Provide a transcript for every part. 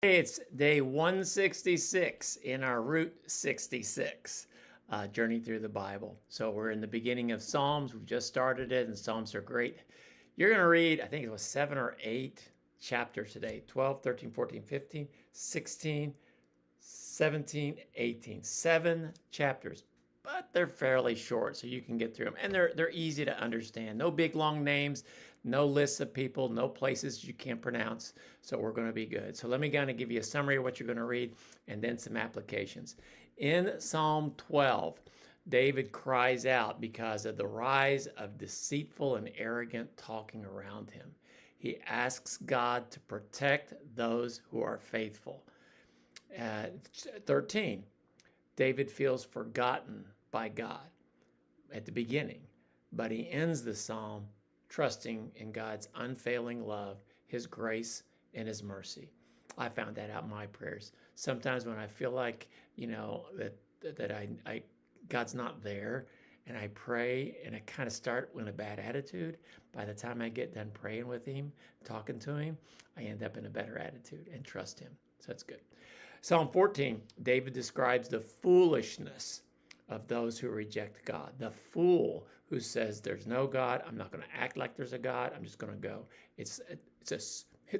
Hey, it's day 166 in our Route 66 journey through the Bible. So we're in the beginning of Psalms. We've just started it, and Psalms are great. You're going to read, I think it was 7 or 8 chapters today: 12, 13, 14, 15, 16, 17, 18. 7 chapters, but they're fairly short, so you can get through them. And they're easy to understand. No big, long names, no lists of people, no places you can't pronounce. So we're going to be good. So let me kind of give you a summary of what you're going to read and then some applications. In Psalm 12, David cries out because of the rise of deceitful and arrogant talking around him. He asks God to protect those who are faithful. 13, David feels forgotten by God at the beginning, but he ends the psalm trusting in God's unfailing love, his grace, and his mercy. I found that out in my prayers. Sometimes when I feel like, that I God's not there, and I pray and I kind of start with a bad attitude, by the time I get done praying with him, talking to him, I end up in a better attitude and trust him. So that's good. Psalm 14, David describes the foolishness of those who reject God. The fool who says there's no God, I'm not going to act like there's a God, I'm just going to go. It's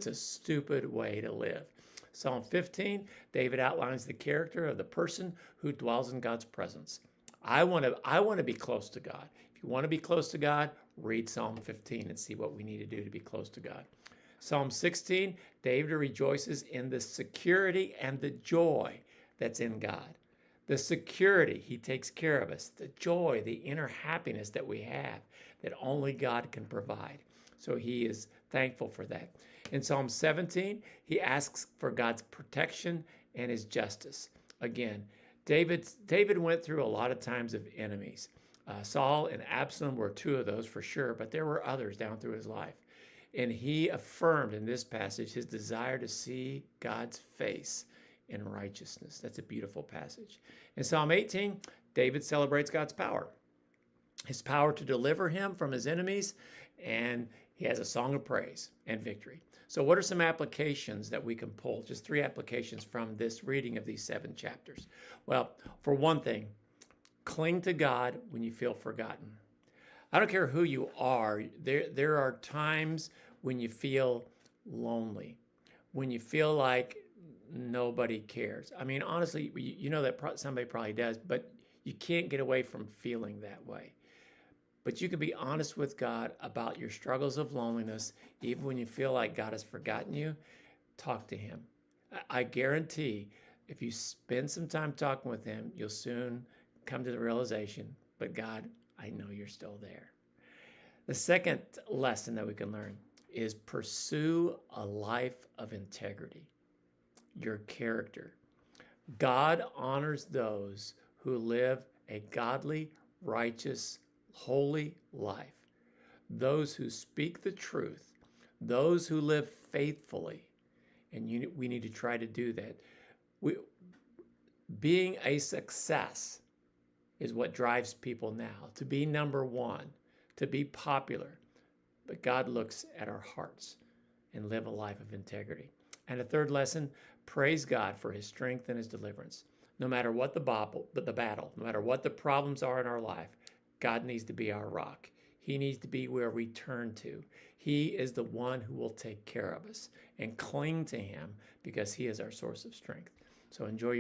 a stupid way to live. Psalm 15, David outlines the character of the person who dwells in God's presence. I want to be close to God. If you want to be close to God, read Psalm 15 and see what we need to do to be close to God. Psalm 16, David rejoices in the security and the joy that's in God. The security, he takes care of us. The joy, the inner happiness that we have that only God can provide. So he is thankful for that. In Psalm 17, he asks for God's protection and his justice. Again, David went through a lot of times of enemies. Saul and Absalom were two of those for sure, but there were others down through his life. And he affirmed in this passage his desire to see God's face in righteousness. That's a beautiful passage. In Psalm 18, David celebrates God's power, his power to deliver him from his enemies, and he has a song of praise and victory. So what are some applications that we can pull? Just 3 applications from this reading of these 7 chapters. Well, for one thing, cling to God when you feel forgotten. I don't care who you are. There are times when you feel lonely, when you feel like nobody cares. I mean, honestly, you know that somebody probably does, but you can't get away from feeling that way. But you can be honest with God about your struggles of loneliness, even when you feel like God has forgotten you. Talk to him. I guarantee if you spend some time talking with him, you'll soon come to the realization, but God, I know you're still there. The second lesson that we can learn is pursue a life of integrity, your character. God honors those who live a godly, righteous, holy life, those who speak the truth, those who live faithfully, and we need to try to do that. Being a success is what drives people now, to be number one, to be popular. But God looks at our hearts and live a life of integrity. And a third lesson, praise God for his strength and his deliverance. No matter what the battle, no matter what the problems are in our life, God needs to be our rock. He needs to be where we turn to. He is the one who will take care of us, and cling to him because he is our source of strength. So enjoy your